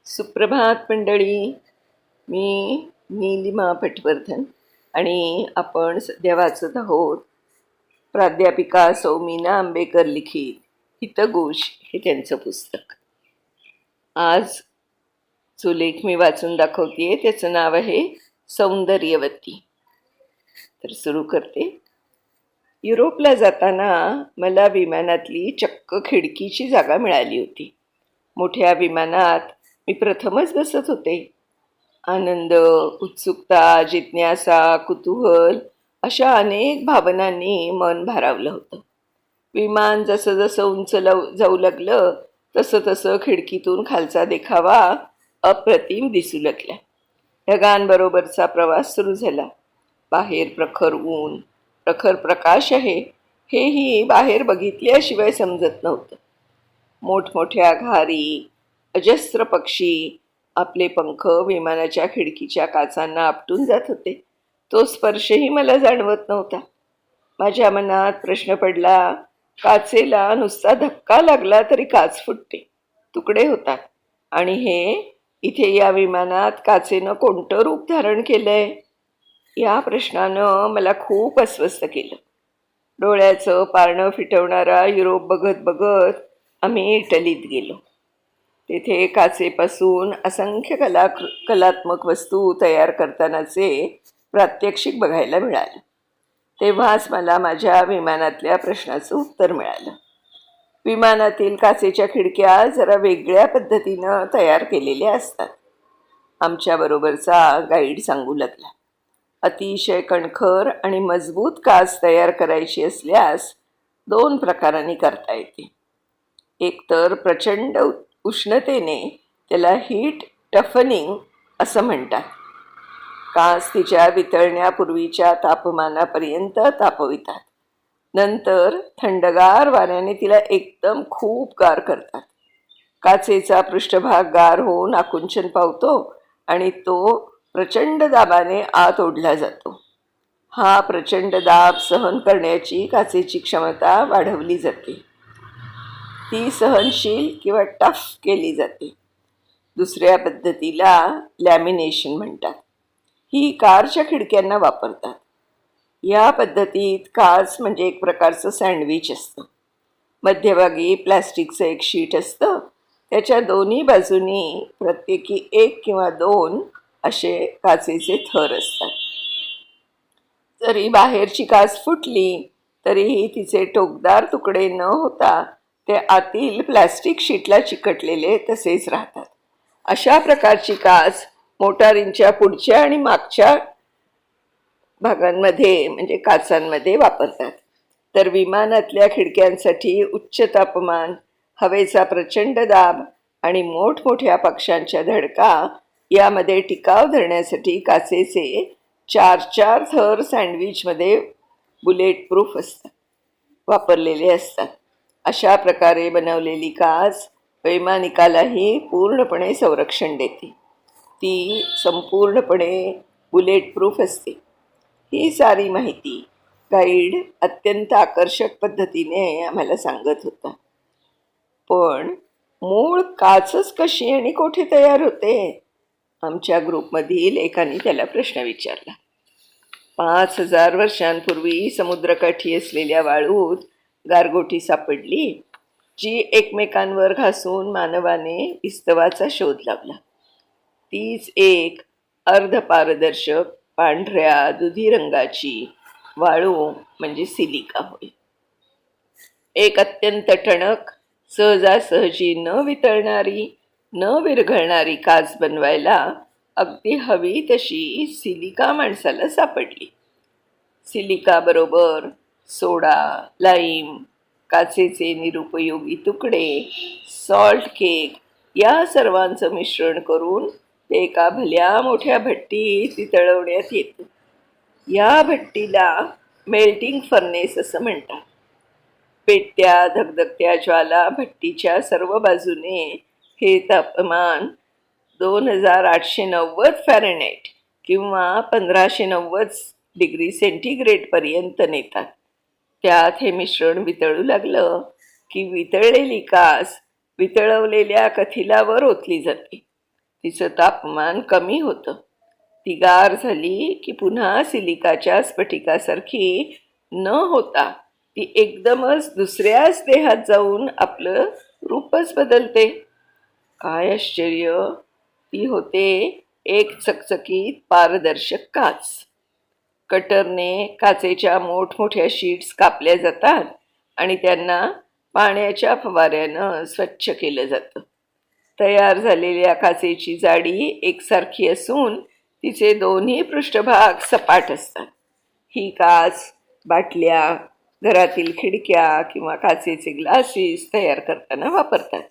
सुप्रभात मंडळी. मी नीलिमा पटवर्धन आणि आपण सध्या वाचत आहोत प्राध्यापिका सौ मीना आंबेकर लिखित हितगोष हे त्यांचं पुस्तक. आज जो लेख मी वाचून दाखवते त्याचं नाव आहे सौंदर्यवती. तर सुरू करते. युरोपला जाताना मला विमानातली चक्क खिडकीची जागा मिळाली होती. मोठ्या विमानात मी प्रथमच बसत होते. आनंद, उत्सुकता, जिज्ञासा, कुतूहल अशा अनेक भावनांनी मन भारावलं होतं. विमान जसं जसं उंच जाऊ लागलं तसं तसं खिडकीतून खालचा देखावा अप्रतिम दिसू लागला. ढगांबरोबरचा प्रवास सुरू झाला. बाहेर प्रखर ऊन, प्रखर प्रकाश आहे हेही बाहेर बघितल्याशिवाय समजत नव्हतं. मोठमोठ्या घारी, अजस्र पक्षी आपले पंख विमानाच्या खिडकीच्या काचांना आपटून जात होते. तो स्पर्शही मला जाणवत नव्हता. माझ्या मनात प्रश्न पडला, काचेला नुसता धक्का लागला तरी काच फुटते, तुकडे होतात, आणि हे इथे या विमानात काचेनं कोणतं रूप धारण केलंय? या प्रश्नानं मला खूप अस्वस्थ केलं. डोळ्याचं पारणं फिटवणारा युरोप बघत बघत आम्ही इटलीत गेलो. तेथे काचेपासून असंख्य कलात्मक वस्तू तयार करतानाचे प्रात्यक्षिक बघायला मिळालं. तेव्हाच मला माझ्या विमानातल्या प्रश्नाचं उत्तर मिळालं. विमानातील काचेच्या खिडक्या जरा वेगळ्या पद्धतीनं तयार केलेल्या असतात. आमच्याबरोबरचा गाईड सांगू लागला. अतिशय कणखर आणि मजबूत काच तयार करायची असल्यास 2 प्रकारांनी करता येते. एक तर प्रचंड उष्णतेने, त्याला हीट टफनिंग असं म्हणतात. काच तिच्या वितळण्यापूर्वीच्या तापमानापर्यंत तापवितात. नंतर थंडगार वाऱ्याने तिला एकदम खूप गार करतात. काचेचा पृष्ठभाग गार होऊन आकुंचन पावतो आणि तो प्रचंड दाबाने आत ओढला जातो. हा प्रचंड दाब सहन करण्याची काचेची क्षमता वाढवली जाते. ती सहनशील किंवा टफ केली जाते. दुसऱ्या पद्धतीला लॅमिनेशन म्हणतात. ही कारच्या खिडक्यांना वापरतात. या पद्धतीत काच म्हणजे एक प्रकारचं सँडविच असतं. मध्यभागी प्लॅस्टिकचं एक शीट असतं. त्याच्या दोन्ही बाजूनी प्रत्येकी 1 किंवा 2 असे काचेचे थर असतात. जरी बाहेरची काच फुटली तरीही तिचे टोकदार तुकडे न होता ते आतील प्लॅस्टिक शीटला चिकटलेले तसेच राहतात. अशा प्रकारची काच मोटारींच्या पुढच्या आणि मागच्या भागांमध्ये म्हणजे काचांमध्ये वापरतात. तर विमानातल्या खिडक्यांसाठी उच्च तापमान, हवेचा प्रचंड दाब आणि मोठमोठ्या पक्ष्यांच्या धडका यामध्ये टिकाव धरण्यासाठी काचेचे 4 थर सँडविचमध्ये बुलेट प्रूफ असतात, वापरलेले असतात. अशा प्रकारे बनवलेली काच वैमानिकालाही पूर्णपणे संरक्षण देते. ती संपूर्णपणे बुलेट प्रूफ असते. ही सारी माहिती गाईड अत्यंत आकर्षक पद्धतीने आम्हाला सांगत होता. पण मूळ काचच कशी आणि कोठे तयार होते? आमच्या ग्रुपमधील एकाने त्याला प्रश्न विचारला. 5000 वर्षांपूर्वी समुद्रकाठी असलेल्या वाळूत गारगोटी सापडली, जी एकमेकांवर घासून मानवाने विस्तवाचा शोध लावला. तीच एक अर्धपारदर्शक पांढऱ्या दुधी रंगाची वाळू म्हणजे सिलिका होय. एक अत्यंत टणक, सहजासहजी न वितळणारी, न विरघळणारी काच बनवायला अगदी हवी तशी सिलिका माणसाला सापडली. सिलिका बरोबर सोडा, लाईम, काचेचे निरुपयोगी तुकडे, सॉल्ट केक या सर्वांचं मिश्रण करून ते एका भल्या मोठ्या भट्टीत वितळवण्यात येतं. या भट्टीला मेल्टिंग फर्नेस असं म्हणतात. पेटत्या धगधगत्या ज्वाला भट्टीच्या सर्व बाजूने हे तापमान 2890 फॅरेनहाइट किंवा 1590 डिग्री सेंटीग्रेडपर्यंत नेतात. त्यात हे मिश्रण वितळू लागलं की वितळलेली काच वितळवलेल्या कथिलावर ओतली जाते. तिचं तापमान कमी होतं. ती गार झाली की पुन्हा सिलिकाच्या स्फटिकासारखी न होता ती एकदमच दुसऱ्याच देहात जाऊन आपलं रूपच बदलते. काय आश्चर्य! ती होते एक चकचकीत पारदर्शक काच. कटरने काचेच्या मोठमोठ्या शीट्स कापल्या जातात आणि त्यांना पाण्याच्या फवाऱ्यानं स्वच्छ केलं जातं. तयार झालेल्या काचेची जाडी एकसारखी असून तिचे दोन्ही पृष्ठभाग सपाट असतात. ही काच बाटल्या, घरातील खिडक्या किंवा काचेचे ग्लासेस तयार करताना वापरतात.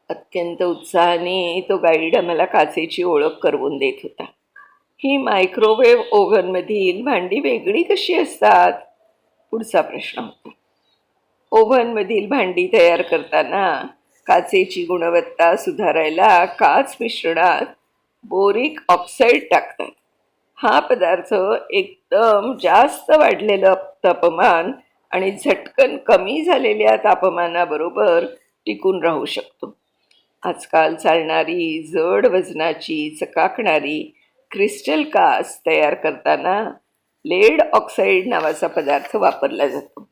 अत्यंत उत्साहाने तो गाईड आम्हाला काचेची ओळख करून देत होता. ही मायक्रोवेव्ह ओव्हनमधील भांडी वेगळी कशी असतात? पुढचा प्रश्न होता. ओव्हनमधील भांडी तयार करताना काचेची गुणवत्ता सुधारायला काच मिश्रणात बोरिक ऑक्साईड टाकतात. हा पदार्थ एकदम जास्त वाढलेलं तापमान आणि झटकन कमी झालेल्या तापमानाबरोबर टिकून राहू शकतो. आजकाल चालणारी जड वजनाची चकाकणारी क्रिस्टल काच तयार करताना लेड ऑक्साईड नावाचा पदार्थ वापरला जातो.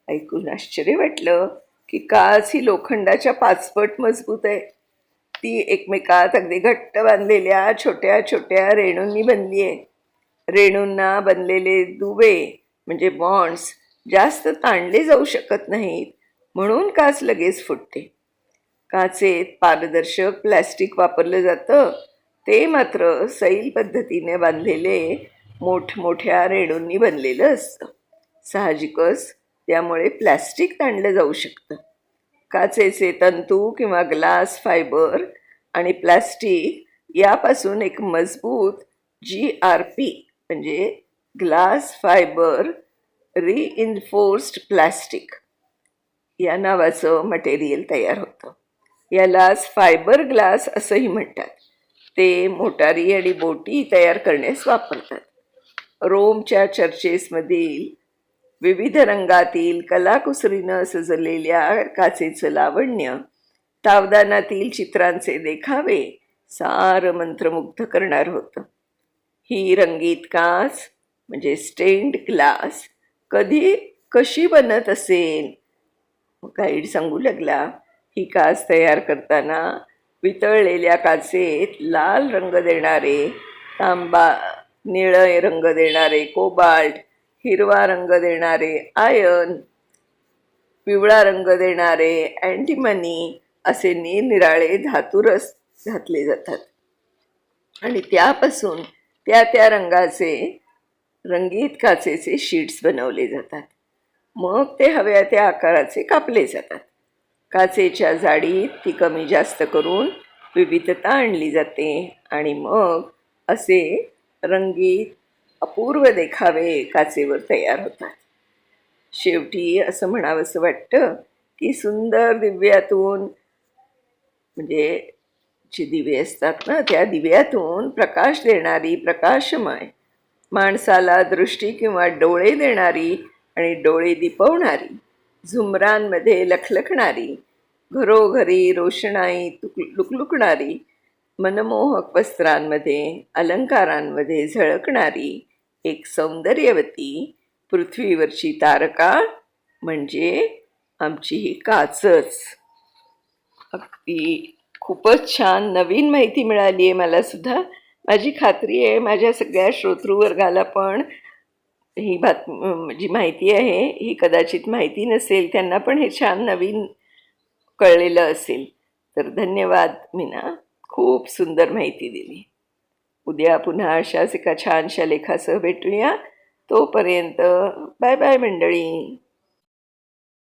ऐकून आश्चर्य वाटलं की काच ही लोखंडाच्या 5 पट मजबूत आहे. ती एकमेकात अगदी घट्ट बांधलेल्या छोट्या छोट्या रेणूंनी बनली आहे. रेणूंना बनलेले दुवे म्हणजे बॉन्ड्स जास्त ताणले जाऊ शकत नाहीत, म्हणून काच लगेच फुटते. काचेत पारदर्शक प्लॅस्टिक वापरलं जातं, ते मात्र सैल पद्धतीने बांधलेले मोठमोठ्या रेणूंनी बनलेलं असतं. साहजिकच त्यामुळे प्लॅस्टिक ताणलं जाऊ शकतं. काचेचे तंतू किंवा ग्लास फायबर आणि प्लॅस्टिक यापासून एक मजबूत GRP म्हणजे ग्लास फायबर रिइन्फोर्स्ड प्लॅस्टिक या नावाचं मटेरियल तयार होतं. यालाच फायबर ग्लास असंही म्हणतात. ते मोटारी आणि बोटी तयार करण्यास वापरतात. रोमच्या चर्चेसमधील विविध रंगातील कलाकुसरीनं सजलेल्या काचेचं लावण्य, तावदानातील चित्रांचे देखावे सारं मंत्रमुग्ध करणार होतं. ही रंगीत काच म्हणजे स्टेन्ड ग्लास कशी बनत असेल? गाईड सांगू लागला. ही काच तयार करताना वितळलेल्या काचेत लाल रंग देणारे तांबा, निळे रंग देणारे कोबाल्ट, हिरवा रंग देणारे आयर्न, पिवळा रंग देणारे अँटिमनी असे निरनिराळे धातुरस घातले जातात आणि त्यापासून त्या रंगाचे रंगीत काचेचे शीट्स बनवले जातात. मग ते हव्या त्या आकाराचे कापले जातात. काचेच्या जाडीत ती कमी जास्त करून विविधता आणली जाते आणि मग असे रंगीत अपूर्व देखावे काचेवर तयार होतात. शेवटी असं म्हणावंसं वाटतं की सुंदर दिव्यातून म्हणजे जे दिवे असतात ना, त्या दिव्यातून प्रकाश देणारी, प्रकाशमय, माणसाला दृष्टी किंवा डोळे देणारी आणि डोळे दिपवणारी, झुमरांमध्ये लखलखणारी, घरोघरी रोषणाई लुकलुकणारी, मनमोहक वस्त्रांमध्ये, अलंकारांमध्ये झळकणारी एक सौंदर्यवती पृथ्वीवरची तारका म्हणजे आमची ही काचच. अगदी खूपच छान नवीन माहिती मिळाली आहे मला सुद्धा. माझी खात्री आहे माझ्या सगळ्या श्रोतृवर्गाला पण ही जी माहिती आहे ही कदाचित माहिती नसेल, त्यांना पण हे छान नवीन कळलेलं असेल. तर धन्यवाद मीना, खूप सुंदर माहिती दिली. उद्या पुन्हा अशाच एका छानशा लेखासह भेटूया. तोपर्यंत बाय बाय मंडळी.